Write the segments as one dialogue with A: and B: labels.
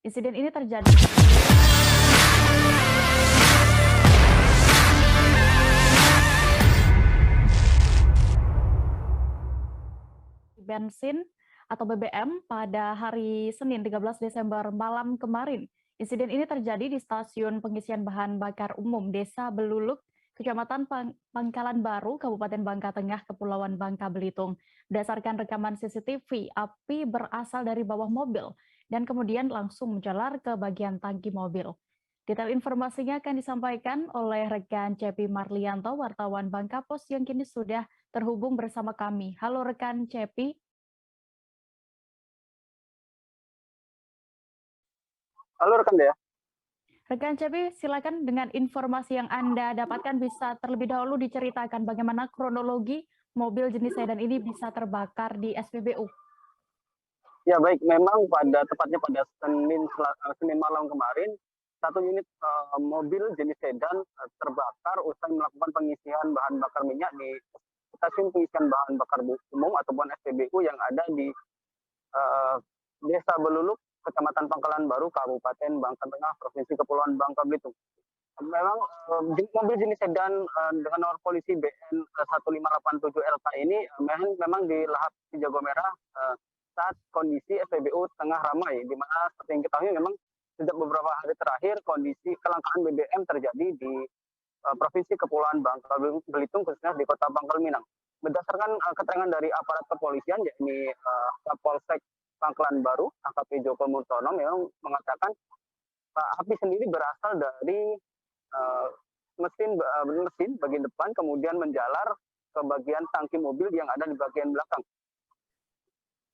A: Insiden ini terjadi di bensin atau BBM pada hari Senin 13 Desember malam kemarin. Insiden ini terjadi di stasiun pengisian bahan bakar umum Desa Beluluk, Kecamatan Pangkalan Baru, Kabupaten Bangka Tengah, Kepulauan Bangka Belitung. Berdasarkan rekaman CCTV, api berasal dari bawah mobil dan kemudian langsung menjalar ke bagian tangki mobil. Detail informasinya akan disampaikan oleh rekan Cepi Marlianto, wartawan Bangka Pos yang kini sudah terhubung bersama kami. Halo rekan Cepi.
B: Halo rekan Dea.
A: Rekan Cepi, silakan dengan informasi yang Anda dapatkan bisa terlebih dahulu diceritakan bagaimana kronologi mobil jenis sedan ini bisa terbakar di SPBU.
B: Ya baik, memang tepatnya pada Senin malam kemarin, satu unit mobil jenis sedan terbakar usai melakukan pengisian bahan bakar minyak di stasiun pengisian bahan bakar umum ataupun SPBU yang ada di Desa Beluluk, Kecamatan Pangkalan Baru, Kabupaten Bangka Tengah, Provinsi Kepulauan Bangka Belitung. Memang mobil jenis sedan dengan nomor polisi BN 1587LK ini memang di Lahap Jago Merah saat kondisi SPBU tengah ramai, di mana seperti yang kita tahu memang sejak beberapa hari terakhir kondisi kelangkaan BBM terjadi di Provinsi Kepulauan Bangka Belitung, khususnya di Kota Pangkal Pinang. Berdasarkan keterangan dari aparat kepolisian, yakni Kapolsek Pangkalan Baru, AKP Joko Murtono, memang mengatakan api sendiri berasal dari mesin bagian depan, kemudian menjalar ke bagian tangki mobil yang ada di bagian belakang.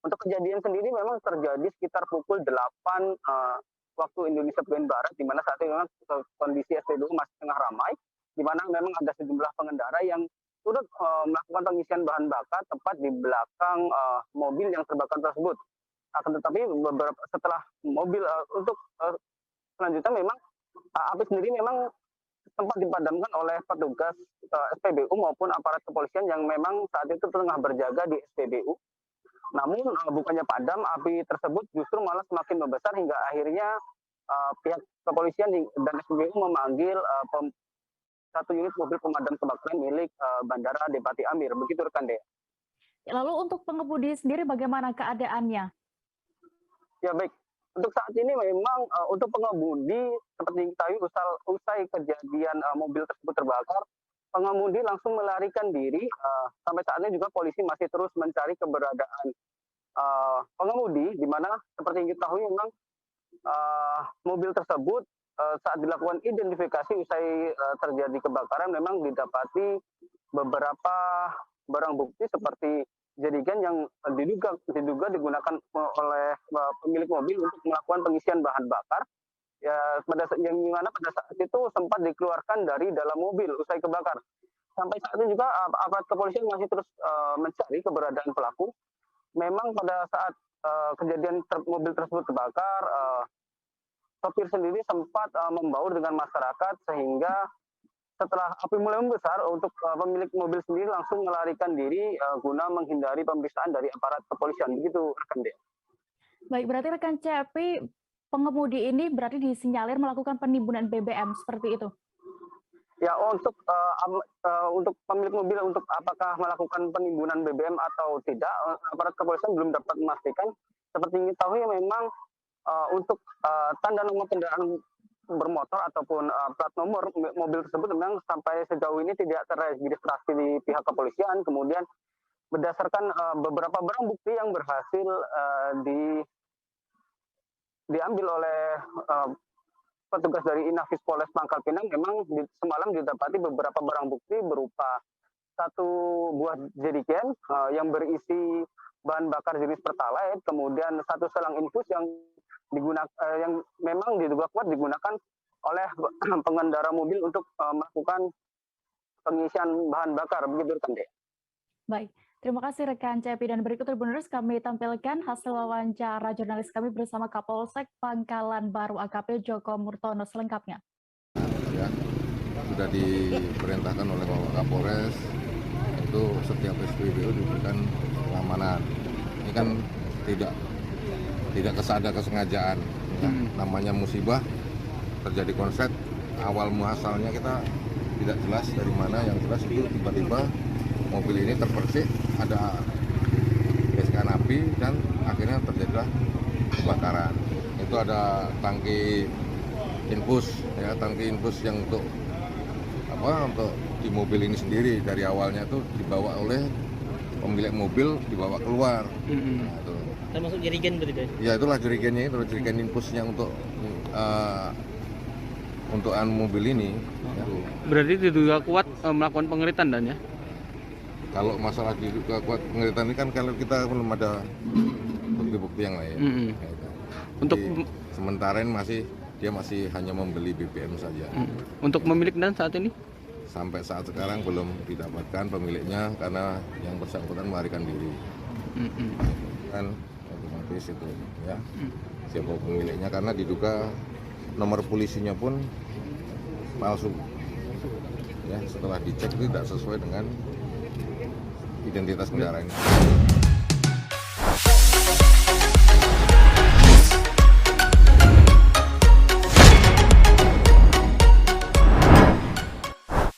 B: Untuk kejadian sendiri memang terjadi sekitar pukul 8 waktu Indonesia bagian Barat, di mana saat ini memang kondisi SPBU masih tengah ramai, di mana memang ada sejumlah pengendara yang turut melakukan pengisian bahan bakar tepat di belakang mobil yang terbakar tersebut. Akan tetapi setelah mobil untuk selanjutnya memang api sendiri memang sempat dipadamkan oleh petugas SPBU maupun aparat kepolisian yang memang saat itu tengah berjaga di SPBU. Namun bukannya padam, api tersebut justru malah semakin membesar hingga akhirnya pihak kepolisian dan SPBU memanggil satu unit mobil pemadam kebakaran milik Bandara Depati Amir. Begitu rekan Dea.
A: Lalu untuk pengemudi sendiri bagaimana keadaannya?
B: Ya baik, untuk saat ini memang untuk pengemudi seperti diketahui usai kejadian mobil tersebut terbakar, pengemudi langsung melarikan diri. Sampai saat ini juga polisi masih terus mencari keberadaan pengemudi, di mana seperti yang diketahui memang mobil tersebut saat dilakukan identifikasi usai terjadi kebakaran memang didapati beberapa barang bukti seperti jerigen yang diduga digunakan oleh pemilik mobil untuk melakukan pengisian bahan bakar. Ya, yang mana pada saat itu sempat dikeluarkan dari dalam mobil usai kebakar. Sampai saat ini juga aparat kepolisian masih terus mencari keberadaan pelaku. Memang pada saat kejadian mobil tersebut terbakar, sopir sendiri sempat membaur dengan masyarakat sehingga setelah api mulai membesar, untuk pemilik mobil sendiri langsung melarikan diri guna menghindari pemeriksaan dari aparat kepolisian. Begitu rekan Dea.
A: Baik, berarti rekan Cepi, pengemudi ini berarti disinyalir melakukan penimbunan BBM seperti itu?
B: Ya, untuk pemilik mobil untuk apakah melakukan penimbunan BBM atau tidak, aparat kepolisian belum dapat memastikan. Seperti yang diketahui memang untuk tanda nomor kendaraan bermotor ataupun plat nomor mobil tersebut memang sampai sejauh ini tidak terregistrasi di pihak kepolisian. Kemudian berdasarkan beberapa barang bukti yang berhasil diambil oleh petugas dari Inafis Polres Pangkal Pinang, memang semalam didapati beberapa barang bukti berupa satu buah jerigen yang berisi bahan bakar jenis pertalite, kemudian satu selang infus yang memang diduga kuat digunakan oleh pengendara mobil untuk melakukan pengisian bahan bakar. Begitu rekan Dea.
A: Baik, terima kasih rekan Cepi, dan berikut Tribuners kami tampilkan hasil wawancara jurnalis kami bersama Kapolsek Pangkalan Baru AKP Joko Murtono selengkapnya.
C: Ya, sudah diperintahkan oleh Bapak Kapolres itu setiap SPBU diberikan pengamanan. Ini kan tidak kesengajaan ya. Namanya musibah, terjadi konslet, awal muasalnya kita tidak jelas dari mana, yang jelas itu tiba-tiba mobil ini terpercik, ada gesekan api dan akhirnya terjadilah kebakaran. Itu ada tangki infus ya, tangki infus yang untuk di mobil ini sendiri dari awalnya itu dibawa oleh pemilik mobil, dibawa keluar. Nah, itu.
D: Termasuk jerigen berarti?
C: Ya itulah jerigennya, itu jerigen infusnya untuk mobil ini. Ya.
E: Berarti diduga kuat melakukan pengeritan dan ya?
C: Kalau masalah diduga kuat pengeritan ini kan kalau kita belum ada bukti-bukti yang lain. Ya, itu.
E: Untuk
C: sementara ini dia masih hanya membeli BBM saja.
E: Untuk pemilik dan saat ini?
C: Sampai saat sekarang belum didapatkan pemiliknya karena yang bersangkutan melarikan diri. Kan otomatis itu ya. Siapa pemiliknya karena diduga nomor polisinya pun palsu. Ya, setelah dicek tidak sesuai dengan identitas kendaraan.